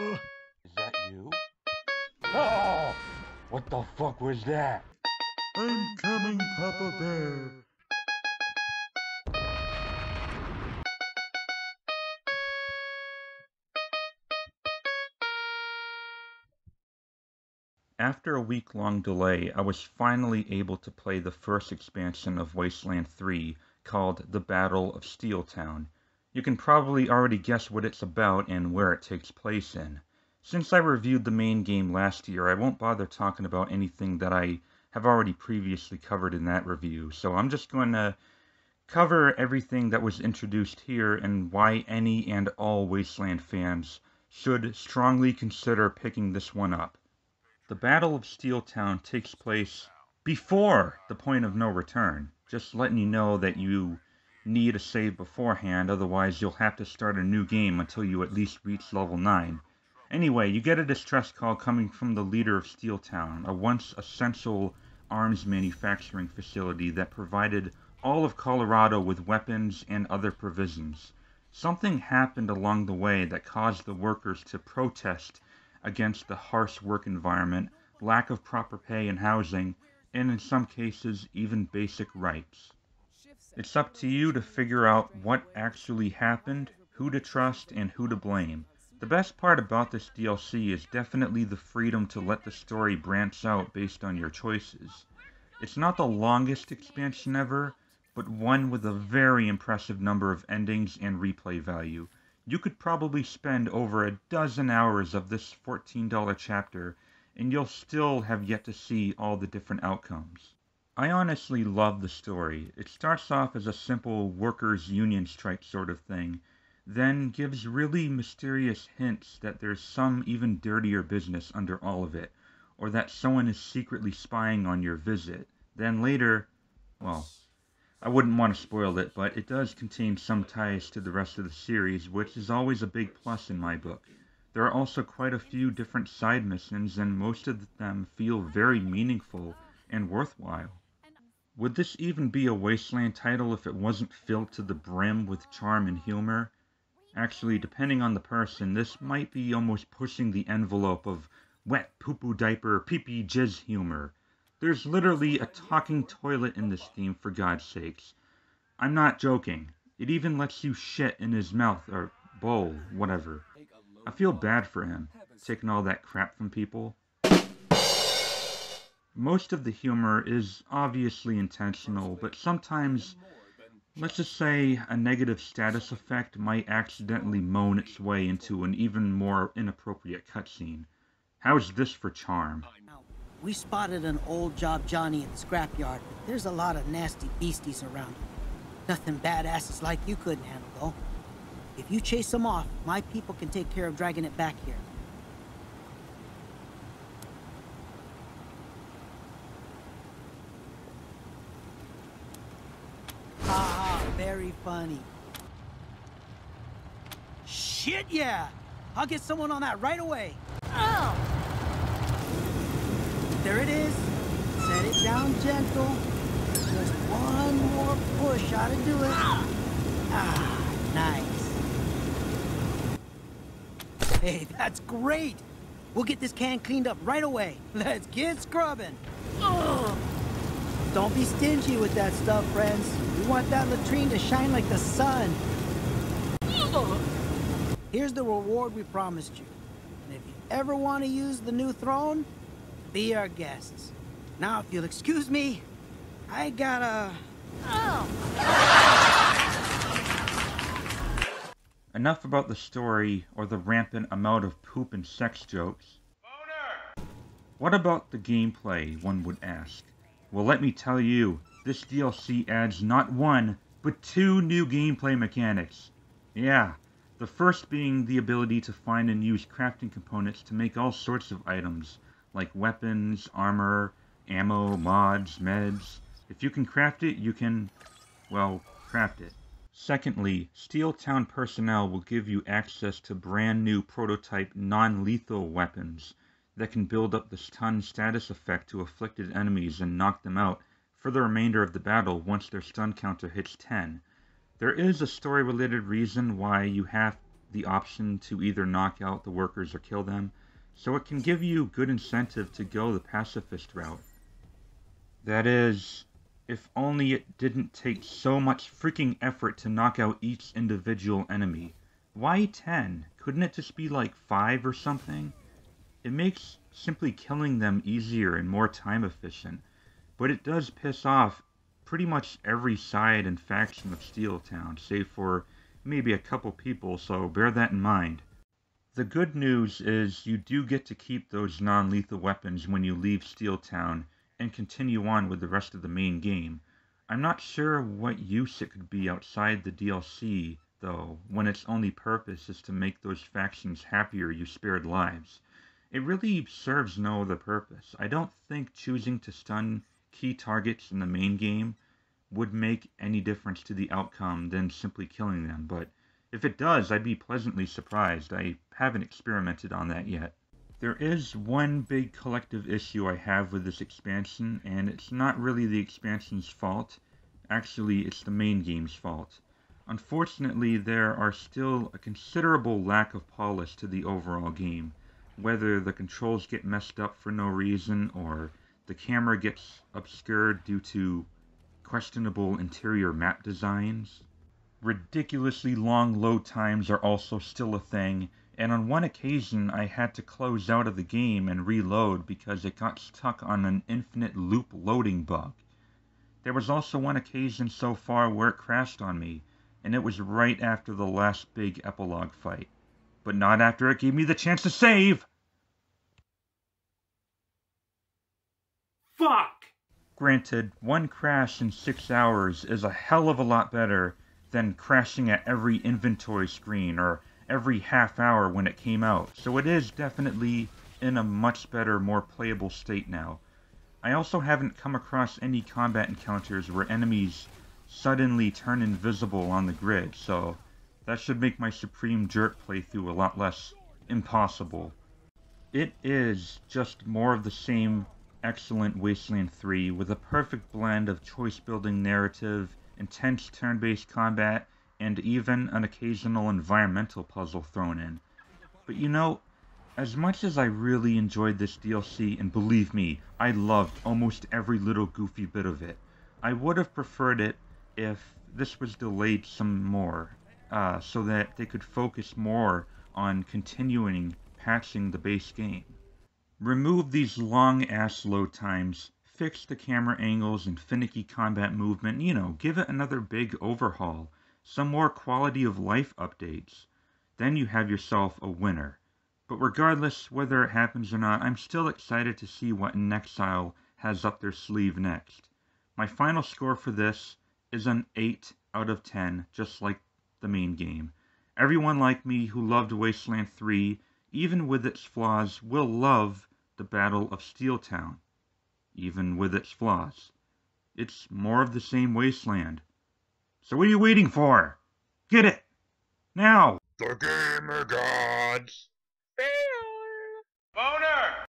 Is that you? Oh! What the fuck was that? I'm coming, Papa Bear. After a week-long delay, I was finally able to play the first expansion of Wasteland 3, called The Battle of Steeltown. You can probably already guess what it's about and where it takes place in. Since I reviewed the main game last year, I won't bother talking about anything that I have already previously covered in that review, so I'm just going to cover everything that was introduced here and why any and all Wasteland fans should strongly consider picking this one up. The Battle of Steeltown takes place before the point of no return, just letting you know that you need a save beforehand, otherwise you'll have to start a new game until you at least reach level 9. Anyway, you get a distress call coming from the leader of Steeltown, a once essential arms manufacturing facility that provided all of Colorado with weapons and other provisions. Something happened along the way that caused the workers to protest against the harsh work environment, lack of proper pay and housing, and in some cases even basic rights. It's up to you to figure out what actually happened, who to trust, and who to blame. The best part about this DLC is definitely the freedom to let the story branch out based on your choices. It's not the longest expansion ever, but one with a very impressive number of endings and replay value. You could probably spend over a dozen hours of this $14 chapter, and you'll still have yet to see all the different outcomes. I honestly love the story. It starts off as a simple workers' union strike sort of thing, then gives really mysterious hints that there's some even dirtier business under all of it, or that someone is secretly spying on your visit. Then later, well, I wouldn't want to spoil it, but it does contain some ties to the rest of the series, which is always a big plus in my book. There are also quite a few different side missions, and most of them feel very meaningful and worthwhile. Would this even be a Wasteland title if it wasn't filled to the brim with charm and humor? Actually, depending on the person, this might be almost pushing the envelope of wet poo-poo diaper pee-pee jizz humor. There's literally a talking toilet in this game, for God's sakes. I'm not joking. It even lets you shit in his mouth, or bowl, whatever. I feel bad for him, taking all that crap from people. Most of the humor is obviously intentional, but sometimes, let's just say, a negative status effect might accidentally moan its way into an even more inappropriate cutscene. How's this for charm? We spotted an old job Johnny in the scrapyard, but there's a lot of nasty beasties around. Nothing badasses like you couldn't handle, though. If you chase them off, my people can take care of dragging it back here. Haha, very funny. Shit, yeah! I'll get someone on that right away. Oh! There it is. Set it down gentle. Just one more push ought to do it. Ah, nice. Hey, that's great. We'll get this can cleaned up right away. Let's get scrubbing. Ugh. Don't be stingy with that stuff, friends. We want that latrine to shine like the sun. Ugh. Here's the reward we promised you. And if you ever want to use the new throne, be our guests. Now, if you'll excuse me, I gotta... Oh. Enough about the story or the rampant amount of poop and sex jokes. Boner! What about the gameplay, one would ask? Well, let me tell you, this DLC adds not one, but two new gameplay mechanics. Yeah, the first being the ability to find and use crafting components to make all sorts of items, like weapons, armor, ammo, mods, meds. If you can craft it, you can, well, craft it. Secondly, Steeltown personnel will give you access to brand new prototype non-lethal weapons that can build up the stun status effect to afflicted enemies and knock them out for the remainder of the battle once their stun counter hits 10. There is a story-related reason why you have the option to either knock out the workers or kill them, so it can give you good incentive to go the pacifist route. That is, if only it didn't take so much freaking effort to knock out each individual enemy. Why 10? Couldn't it just be like 5 or something? It makes simply killing them easier and more time efficient, but it does piss off pretty much every side and faction of Steeltown, save for maybe a couple people, so bear that in mind. The good news is you do get to keep those non-lethal weapons when you leave Steeltown and continue on with the rest of the main game. I'm not sure what use it could be outside the DLC, though, when its only purpose is to make those factions happier you spared lives. It really serves no other purpose. I don't think choosing to stun key targets in the main game would make any difference to the outcome than simply killing them, but if it does, I'd be pleasantly surprised. I haven't experimented on that yet. There is one big collective issue I have with this expansion, and it's not really the expansion's fault. Actually, it's the main game's fault. Unfortunately, there are still a considerable lack of polish to the overall game, whether the controls get messed up for no reason, or the camera gets obscured due to questionable interior map designs. Ridiculously long load times are also still a thing, and on one occasion I had to close out of the game and reload because it got stuck on an infinite loop loading bug. There was also one occasion so far where it crashed on me, and it was right after the last big epilogue fight, but not after it gave me the chance to save! Fuck! Granted, one crash in 6 hours is a hell of a lot better than crashing at every inventory screen or every half hour when it came out, so it is definitely in a much better, more playable state now. I also haven't come across any combat encounters where enemies suddenly turn invisible on the grid, so that should make my Supreme Jerk playthrough a lot less impossible. It is just more of the same excellent Wasteland 3 with a perfect blend of choice-building narrative, intense turn-based combat, and even an occasional environmental puzzle thrown in. But you know, as much as I really enjoyed this DLC, and believe me, I loved almost every little goofy bit of it, I would have preferred it if this was delayed some more, so that they could focus more on continuing patching the base game. Remove these long-ass load times, fix the camera angles and finicky combat movement, you know, give it another big overhaul, some more quality of life updates. Then you have yourself a winner. But regardless whether it happens or not, I'm still excited to see what inXile has up their sleeve next. My final score for this is an 8 out of 10, just like the main game. Everyone like me who loved Wasteland 3, even with its flaws, will love the Battle of Steeltown, even with its flaws. It's more of the same Wasteland. So what are you waiting for? Get it! Now! The gamer gods!